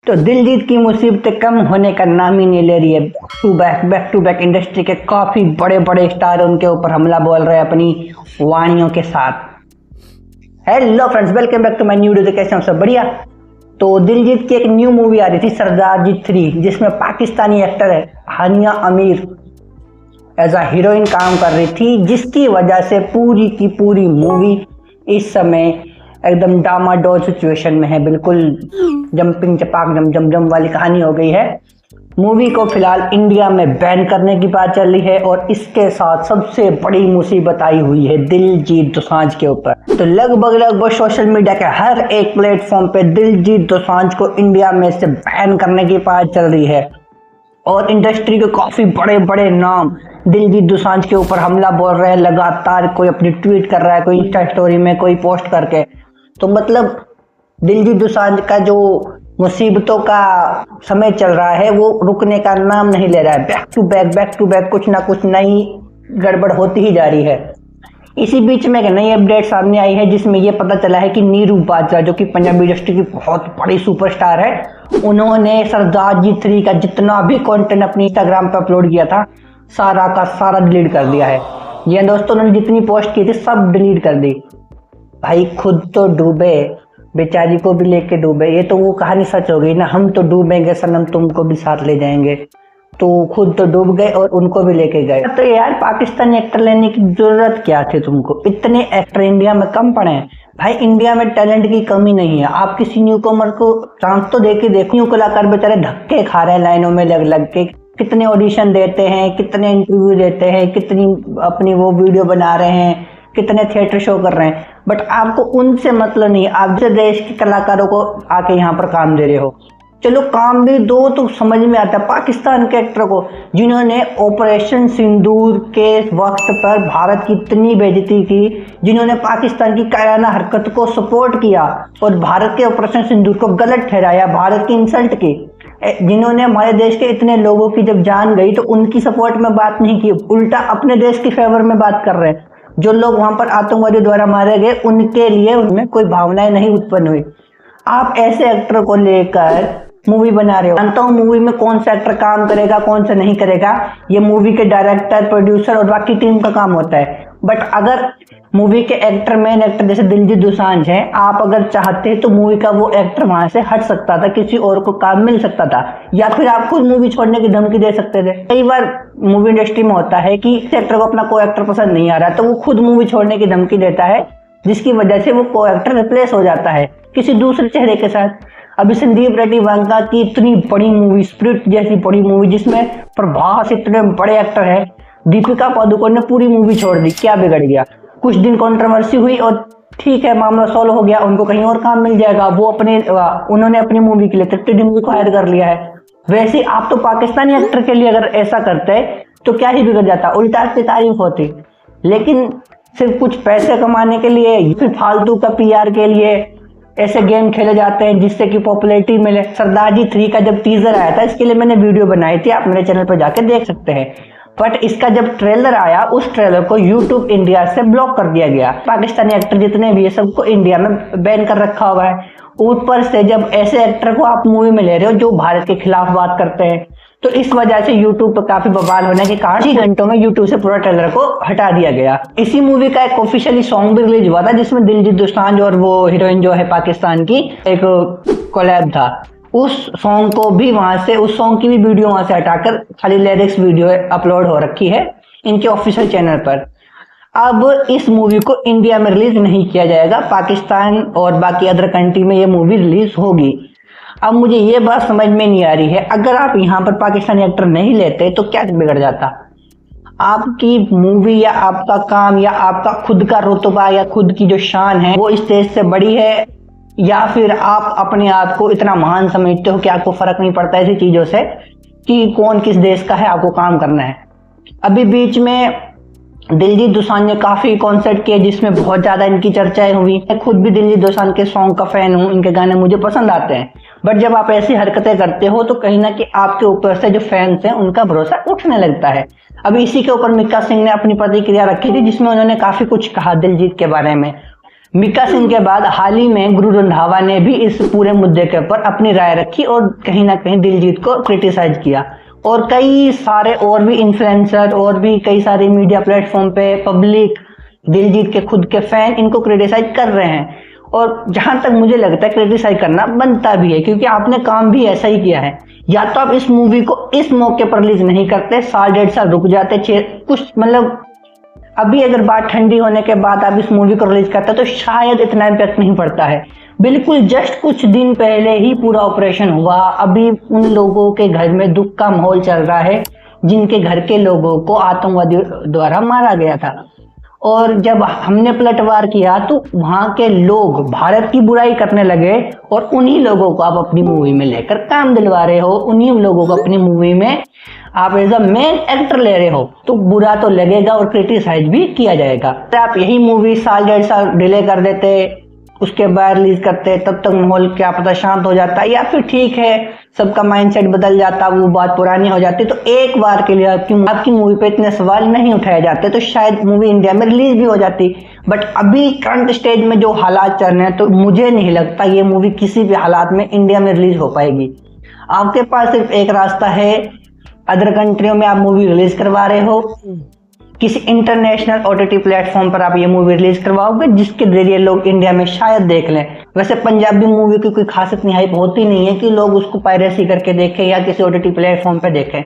तो दिलजीत की मुसीबतें कम होने का नाम ही नहीं ले रही है। बैक टू बैक इंडस्ट्री के काफी बड़े बड़े स्टार उनके ऊपर हमला बोल रहे हैं अपनी वाणियों के साथ। Hello friends, welcome back to my new video. कैसे हैं सब? बढ़िया। तो दिलजीत की एक न्यू मूवी आ रही थी सरदार जी 3, जिसमें पाकिस्तानी एक्टर है हानिया आमिर एज अ हीरोइन काम कर रही थी, जिसकी वजह से पूरी की पूरी मूवी इस समय एकदम डामाडोल सिचुएशन में है। बिल्कुल जंपिंग चपाक जम जम जम वाली कहानी हो गई है। मूवी को फिलहाल इंडिया में बैन करने की बात चल रही है और इसके साथ सबसे बड़ी मुसीबत आई हुई है दिलजीत दोसांझ के ऊपर। तो लगभग सोशल मीडिया के हर एक प्लेटफॉर्म पे दिलजीत दोसांझ को इंडिया में से बैन करने की बात चल रही है और इंडस्ट्री के काफी बड़े बड़े नाम दिलजीत दोसांझ के ऊपर हमला बोल रहे हैं लगातार। कोई अपनी ट्वीट कर रहा है, कोई इंस्टा स्टोरी में, कोई पोस्ट करके। तो मतलब दिलजीत दोसांझ का जो मुसीबतों का समय चल रहा है वो रुकने का नाम नहीं ले रहा है। बैक टू बैक कुछ ना कुछ नई गड़बड़ होती ही जा रही है। इसी बीच में एक नई अपडेट सामने आई है जिसमें ये पता चला है कि नीरू बाजवा, जो कि पंजाबी इंडस्ट्री की बहुत बड़ी सुपरस्टार है, उन्होंने सरदार जी 3 का जितना भी कंटेंट अपनी इंस्टाग्राम पर अपलोड किया था सारा का सारा डिलीट कर दिया है। ये दोस्तों, उन्होंने जितनी पोस्ट की थी सब डिलीट कर दी। भाई खुद तो डूबे, बेचारी को भी लेके डूबे। ये तो वो कहानी सच हो गई ना, हम तो डूबेंगे सनम तुमको भी साथ ले जाएंगे। तो खुद तो डूब गए और उनको भी लेके गए। तो यार पाकिस्तानी एक्टर लेने की जरूरत क्या थी तुमको? इतने एक्टर इंडिया में कम पड़े हैं। भाई इंडिया में टैलेंट की कमी नहीं है। आप किसी न्यू कॉमर को चांस तो देके देखो। न्यू कलाकार बेचारे धक्के खा रहे हैं लाइनों में लग लग के। कितने ऑडिशन देते हैं, कितने इंटरव्यू देते हैं, कितनी अपनी वो वीडियो बना रहे हैं, कितने थिएटर शो कर रहे हैं, बट आपको उनसे मतलब नहीं। आप जो देश के कलाकारों को आके यहाँ पर काम दे रहे हो, चलो काम भी दो तो समझ में आता है। पाकिस्तान के एक्टर को जिन्होंने ऑपरेशन सिंदूर के वक्त पर भारत की इतनी बेइज्जती की, जिन्होंने पाकिस्तान की कायराना हरकत को सपोर्ट किया और भारत के ऑपरेशन सिंदूर को गलत ठहराया, भारत की इंसल्ट की, जिन्होंने हमारे देश के इतने लोगों की जब जान गई तो उनकी सपोर्ट में बात नहीं की, उल्टा अपने देश के फेवर में बात कर रहे हैं। जो लोग वहां पर आतंकवादी द्वारा मारे गए उनके लिए उनमें कोई भावनाएं नहीं उत्पन्न हुई। आप ऐसे एक्टर को लेकर मूवी बना रहे हो। जानता हूँ मूवी में कौन सा एक्टर काम करेगा कौन सा नहीं करेगा, ये मूवी के डायरेक्टर, प्रोड्यूसर और बाकी टीम का काम होता है। बट अगर मूवी के एक्टर, मेन एक्टर जैसे दिलजीत दोसांझ है, आप अगर चाहते तो मूवी का वो एक्टर वहां से हट सकता था, किसी और को काम मिल सकता था, या फिर आप खुद मूवी छोड़ने की धमकी दे सकते थे। कई बार मूवी इंडस्ट्री में होता है कि एक्टर को अपना कोई एक्टर पसंद नहीं आ रहा तो वो खुद मूवी छोड़ने की धमकी देता है, जिसकी वजह से वो को एक्टर रिप्लेस हो जाता है किसी दूसरे चेहरे के साथ। अभी संदीप रेड्डी वांका की इतनी बड़ी मूवी, स्प्रिट जैसी बड़ी मूवी जिसमें प्रभास इतने बड़े एक्टर है, दीपिका पादुकोण ने पूरी मूवी छोड़ दी। क्या बिगड़ गया? कुछ दिन कंट्रोवर्सी हुई और ठीक है, मामला सॉल्व हो गया, उनको कहीं और काम मिल जाएगा। वो उन्होंने अपनी मूवी के लिए तृप्ति मूवी को हायर कर लिया है। वैसे आप तो पाकिस्तानी एक्टर के लिए अगर ऐसा करते तो क्या ही बिगड़ जाता, उल्टा आपकी तारीफ होती। लेकिन सिर्फ कुछ पैसे कमाने के लिए, फिर फालतू का PR के लिए ऐसे गेम खेले जाते हैं जिससे कि पॉपुलैरिटी मिले। सरदार जी 3 का जब टीजर आया था, इसके लिए मैंने वीडियो बनाई थी, आप मेरे चैनल पर जाके देख सकते हैं। बट इसका जब ट्रेलर आया, उस ट्रेलर को YouTube इंडिया से ब्लॉक कर दिया गया। पाकिस्तानी एक्टर जितने भी है सबको इंडिया में बैन कर रखा हुआ है। ऊपर से जब ऐसे एक्टर को आप मूवी में ले रहे हो जो भारत के खिलाफ बात करते हैं, तो इस वजह से YouTube पर काफी बवाल होने के कारण 6 घंटों में YouTube से पूरा ट्रेलर को हटा दिया गया। इसी मूवी का एक ऑफिशियली सॉन्ग भी रिलीज हुआ था जिसमें दिलजीत दोसांझ और वो हीरोइन जो है पाकिस्तान की, एक कोलैब था। उस सॉन्ग को भी वहां से, उस सॉन्ग की भी वीडियो वहां से हटाकर खाली लिरिक्स वीडियो अपलोड हो रखी है इनके ऑफिशियल चैनल पर। अब इस मूवी को इंडिया में रिलीज नहीं किया जाएगा, पाकिस्तान और बाकी अदर कंट्री में ये मूवी रिलीज होगी। अब मुझे ये बात समझ में नहीं आ रही है, अगर आप यहाँ पर पाकिस्तानी एक्टर नहीं लेते तो क्या बिगड़ जाता? आपकी मूवी या आपका काम या आपका खुद का रुतबा या खुद की जो शान है वो इस देश से बड़ी है, या फिर आप अपने आप को इतना महान समझते हो कि आपको फर्क नहीं पड़ता ऐसी चीजों से कि कौन किस देश का है, आपको काम करना है। अभी बीच में दिलजीत दोसांझ ने काफी कॉन्सर्ट किए जिसमें बहुत ज्यादा इनकी चर्चाएं हुई। मैं खुद भी दिलजीत दोसांझ के सॉन्ग का फैन हूँ, इनके गाने मुझे पसंद आते हैं। बट जब आप ऐसी हरकतें करते हो तो कहीं ना कहीं आपके ऊपर से जो फैंस हैं उनका भरोसा उठने लगता है। अभी इसी के ऊपर मिक्का सिंह ने अपनी प्रतिक्रिया रखी थी जिसमें उन्होंने काफी कुछ कहा दिलजीत के बारे में। मिका सिंह के बाद हाल ही में गुरु रंधावा ने भी इस पूरे मुद्दे के ऊपर अपनी राय रखी और कहीं ना कहीं दिलजीत को क्रिटिसाइज किया। और कई सारे और भी इन्फ्लुएंसर और भी कई सारे मीडिया प्लेटफॉर्म पे पब्लिक, दिलजीत के खुद के फैन इनको क्रिटिसाइज कर रहे हैं। और जहां तक मुझे लगता है क्रिटिसाइज करना बनता भी है, क्योंकि आपने काम भी ऐसा ही किया है। या तो आप इस मूवी को इस मौके पर रिलीज नहीं करते, साल डेढ़ साल रुक जाते, कुछ मतलब अभी अगर बात ठंडी होने के बाद आप इस मूवी को रिलीज करते तो शायद इतना इम्पैक्ट नहीं पड़ता है। बिल्कुल जस्ट कुछ दिन पहले ही पूरा ऑपरेशन हुआ। अभी उन लोगों के घर में दुख का माहौल चल रहा है जिनके घर के लोगों को आतंकवादियों द्वारा मारा गया था। और जब हमने पलटवार किया तो वहां के लोग भारत की बुराई करने लगे और उन्हीं लोगों को आप अपनी मूवी में लेकर काम दिलवा रहे हो, उन्हीं लोगों को अपनी मूवी में आप एज अ मेन एक्टर ले रहे हो, तो बुरा तो लगेगा और क्रिटिसाइज भी किया जाएगा। तो आप यही मूवी साल डेढ़ साल डिले कर देते, उसके बाद रिलीज करते, तब तक माहौल क्या पता शांत हो जाता, या फिर ठीक है सबका माइंडसेट बदल जाता, वो बात पुरानी हो जाती, तो एक बार के लिए आपकी मूवी पे इतने सवाल नहीं उठाए जाते, तो शायद मूवी इंडिया में रिलीज भी हो जाती। बट अभी करंट स्टेज में जो हालात चल रहे हैं, तो मुझे नहीं लगता ये मूवी किसी भी हालात में इंडिया में रिलीज हो पाएगी। आपके पास सिर्फ एक रास्ता है, अदर कंट्रियों में आप मूवी रिलीज करवा रहे हो, किसी इंटरनेशनल ओटीटी प्लेटफॉर्म पर आप ये मूवी रिलीज करवाओगे जिसके जरिए लोग इंडिया में शायद देख लें। वैसे पंजाबी मूवी की कोई खास इतनी हाइप होती नहीं है कि लोग उसको पायरेसी करके देखें या किसी ओटीटी प्लेटफॉर्म पे देखें।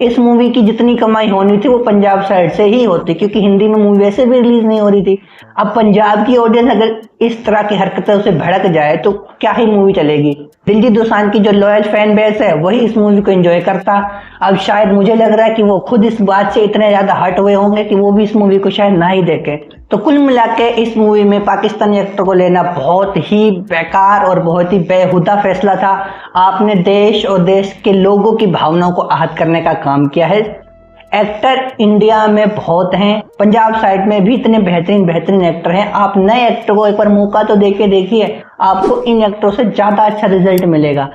इस मूवी की जितनी कमाई होनी थी वो पंजाब साइड से ही होती, क्योंकि हिंदी में मूवी वैसे भी रिलीज नहीं हो रही थी। अब पंजाब की ऑडियंस अगर इस तरह की हरकतों से भड़क जाए तो क्या ही मूवी चलेगी। दिलजीत दोसांझ की जो लॉयल फैन बेस है वही इस मूवी को एंजॉय करता। अब शायद मुझे लग रहा है कि वो खुद इस बात से इतने ज्यादा हर्ट हुए होंगे कि वो भी इस मूवी को शायद ना ही देखें। तो कुल मिला के इस मूवी में पाकिस्तानी एक्टर को लेना बहुत ही बेकार और बहुत ही बेहुदा फैसला था। आपने देश और देश के लोगों की भावनाओं को आहत करने का काम किया है। एक्टर इंडिया में बहुत हैं, पंजाब साइड में भी इतने बेहतरीन एक्टर हैं। आप नए एक्टर को एक बार मौका तो देखिए, आपको इन एक्टरों से ज्यादा अच्छा रिजल्ट मिलेगा।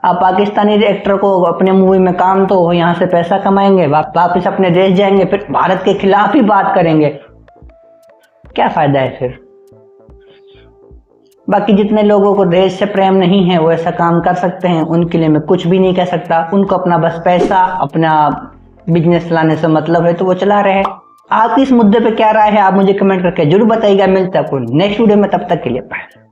आप पाकिस्तानी एक्टर को अपने मूवी में काम तो हो, यहाँ से पैसा कमाएंगे, वापस अपने देश जाएंगे, फिर भारत के खिलाफ ही बात करेंगे, क्या फायदा है फिर। बाकी जितने लोगों को देश से प्रेम नहीं है वो ऐसा काम कर सकते हैं, उनके लिए मैं कुछ भी नहीं कह सकता। उनको अपना बस पैसा, अपना बिजनेस चलाने से मतलब है तो वो चला रहे हैं। आपकी इस मुद्दे पे क्या राय है आप मुझे कमेंट करके जरूर बताइएगा। मिलते हैं आपको नेक्स्ट वीडियो में, तब तक के लिए बाय।